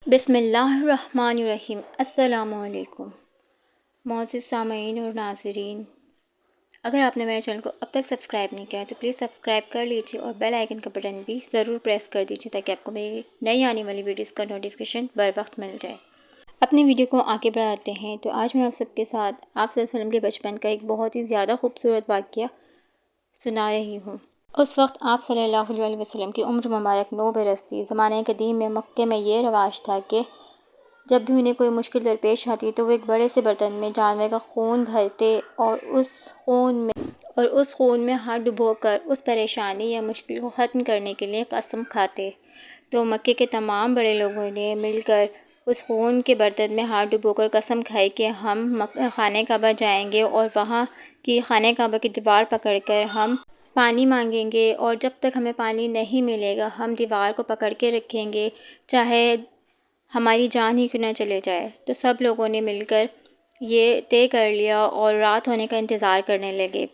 بسم اللہ الرحمن الرحیم۔ السلام علیکم معزز سامعین اور ناظرین، اگر آپ نے میرے چینل کو اب تک سبسکرائب نہیں کیا ہے تو پلیز سبسکرائب کر لیجئے اور بیل آئیکن کا بٹن بھی ضرور پریس کر دیجئے تاکہ آپ کو میری نئی آنے والی ویڈیوز کا نوٹیفیکیشن بر وقت مل جائے۔ اپنی ویڈیو کو آگے بڑھاتے ہیں تو آج میں آپ سب کے ساتھ آپ صلی اللہ علیہ وسلم کے بچپن کا ایک بہت ہی زیادہ خوبصورت واقعہ سنا رہی ہوں۔ اس وقت آپ صلی اللہ علیہ وسلم کی عمر مبارک 9 برس تھی۔ زمانہ قدیم میں مکہ میں یہ رواج تھا کہ جب بھی انہیں کوئی مشکل درپیش آتی تو وہ ایک بڑے سے برتن میں جانور کا خون بھرتے اور اس خون میں ہاتھ ڈبو کر اس پریشانی یا مشکل کو ختم کرنے کے لیے قسم کھاتے۔ تو مکے کے تمام بڑے لوگوں نے مل کر اس خون کے برتن میں ہاتھ ڈبو کر قسم کھائی کہ ہم خانہ کعبہ جائیں گے اور وہاں کی خانہ کعبہ کی دیوار پکڑ کر ہم پانی مانگیں گے، اور جب تک ہمیں پانی نہیں ملے گا ہم دیوار کو پکڑ کے رکھیں گے، چاہے ہماری جان ہی کیوں نہ چلے جائے۔ تو سب لوگوں نے مل کر یہ طے کر لیا اور رات ہونے کا انتظار کرنے لگے۔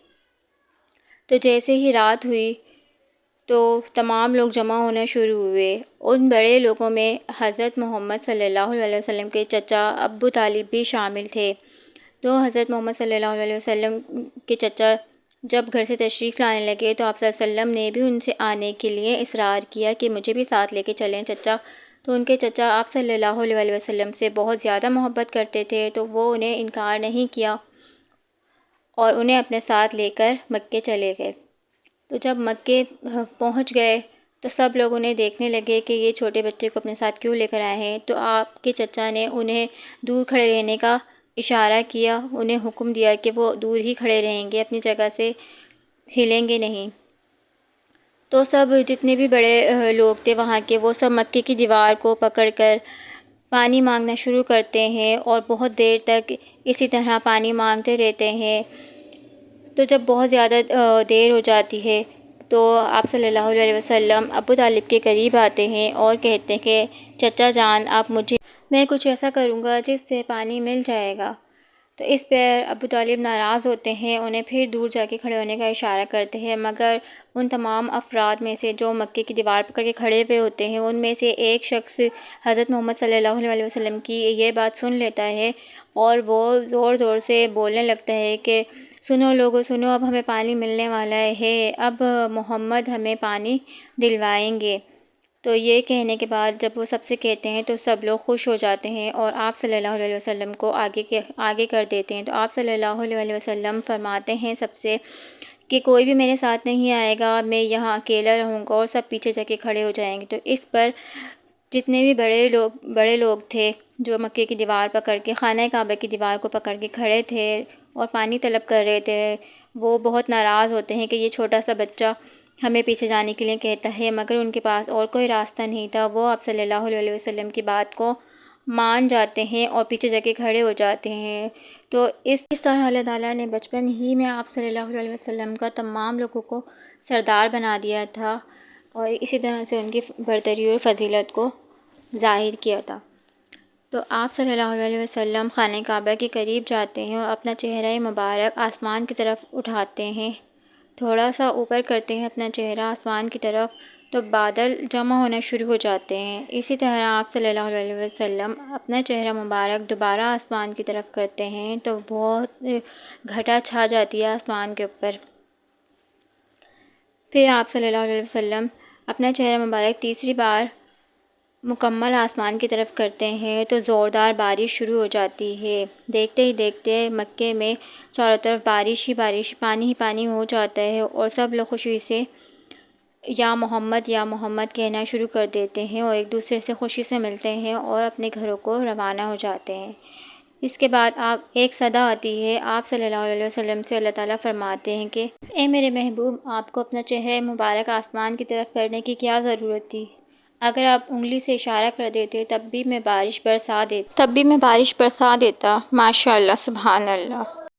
تو جیسے ہی رات ہوئی تو تمام لوگ جمع ہونا شروع ہوئے۔ ان بڑے لوگوں میں حضرت محمد صلی اللہ علیہ وسلم کے چچا ابو طالب بھی شامل تھے۔ تو حضرت محمد صلی اللہ علیہ وسلم کے چچا جب گھر سے تشریف لانے لگے تو آپ صلی اللہ علیہ وسلم نے بھی ان سے آنے کے لیے اصرار کیا کہ مجھے بھی ساتھ لے کے چلیں چچا۔ تو ان کے چچا آپ صلی اللہ علیہ وسلم سے بہت زیادہ محبت کرتے تھے تو وہ انہیں انکار نہیں کیا اور انہیں اپنے ساتھ لے کر مکے چلے گئے۔ تو جب مکے پہنچ گئے تو سب لوگ انہیں دیکھنے لگے کہ یہ چھوٹے بچے کو اپنے ساتھ کیوں لے کر آئے ہیں۔ تو آپ کے چچا نے انہیں دور کھڑے رہنے کا اشارہ کیا، انہیں حکم دیا کہ وہ دور ہی کھڑے رہیں گے، اپنی جگہ سے ہلیں گے نہیں۔ تو سب جتنے بھی بڑے لوگ تھے وہاں کے، وہ سب مکے کی دیوار کو پکڑ کر پانی مانگنا شروع کرتے ہیں اور بہت دیر تک اسی طرح پانی مانگتے رہتے ہیں۔ تو جب بہت زیادہ دیر ہو جاتی ہے تو آپ صلی اللہ علیہ وسلم ابو طالب کے قریب آتے ہیں اور کہتے ہیں کہ چچا جان میں کچھ ایسا کروں گا جس سے پانی مل جائے گا۔ تو اس پر ابو طالب ناراض ہوتے ہیں، انہیں پھر دور جا کے کھڑے ہونے کا اشارہ کرتے ہیں، مگر ان تمام افراد میں سے جو مکے کی دیوار پکڑ کے کھڑے ہوئے ہوتے ہیں ان میں سے ایک شخص حضرت محمد صلی اللہ علیہ وسلم کی یہ بات سن لیتا ہے اور وہ زور زور سے بولنے لگتا ہے کہ سنو لوگو سنو، اب ہمیں پانی ملنے والا ہے، اب محمد ہمیں پانی دلوائیں گے۔ تو یہ کہنے کے بعد جب وہ سب سے کہتے ہیں تو سب لوگ خوش ہو جاتے ہیں اور آپ صلی اللہ علیہ وسلم کو آگے کر دیتے ہیں۔ تو آپ صلی اللہ علیہ وسلم فرماتے ہیں سب سے کہ کوئی بھی میرے ساتھ نہیں آئے گا، میں یہاں اکیلا رہوں گا، اور سب پیچھے جا کے کھڑے ہو جائیں گے۔ تو اس پر جتنے بھی بڑے لوگ تھے جو مکے کی دیوار پکڑ کے خانہ کعبہ کی دیوار کو پکڑ کے کھڑے تھے اور پانی طلب کر رہے تھے، وہ بہت ناراض ہوتے ہیں کہ یہ چھوٹا سا بچہ ہمیں پیچھے جانے کے لیے کہتا ہے، مگر ان کے پاس اور کوئی راستہ نہیں تھا۔ وہ آپ صلی اللہ علیہ وسلم کی بات کو مان جاتے ہیں اور پیچھے جا کے کھڑے ہو جاتے ہیں۔ تو اس طرح اللہ تعالیٰ نے بچپن ہی میں آپ صلی اللہ علیہ وسلم کا تمام لوگوں کو سردار بنا دیا تھا اور اسی طرح سے ان کی برتری اور فضیلت کو ظاہر کیا تھا۔ تو آپ صلی اللہ علیہ وسلم خانہ کعبہ کے قریب جاتے ہیں اور اپنا چہرہ مبارک آسمان کی طرف اٹھاتے ہیں، تھوڑا سا اوپر کرتے ہیں اپنا چہرہ آسمان کی طرف تو بادل جمع ہونا شروع ہو جاتے ہیں۔ اسی طرح آپ صلی اللہ علیہ وسلم اپنا چہرہ مبارک دوبارہ آسمان کی طرف کرتے ہیں تو بہت گھٹا چھا جاتی ہے آسمان کے اوپر۔ پھر آپ صلی اللہ علیہ وسلم اپنا چہرہ مبارک تیسری بار مکمل آسمان کی طرف کرتے ہیں تو زوردار بارش شروع ہو جاتی ہے۔ دیکھتے ہی دیکھتے مکے میں چاروں طرف بارش ہی بارش، پانی ہی پانی ہو جاتا ہے اور سب لوگ خوشی سے یا محمد کہنا شروع کر دیتے ہیں اور ایک دوسرے سے خوشی سے ملتے ہیں اور اپنے گھروں کو روانہ ہو جاتے ہیں۔ اس کے بعد ایک صدا آتی ہے، آپ صلی اللہ علیہ وسلم سے اللہ تعالیٰ فرماتے ہیں کہ اے میرے محبوب، آپ کو اپنا چہرہ مبارک آسمان کی طرف کرنے کی کیا ضرورت تھی؟ اگر آپ انگلی سے اشارہ کر دیتے تب بھی میں بارش برسا دیتا۔ ماشاء اللہ، سبحان اللہ۔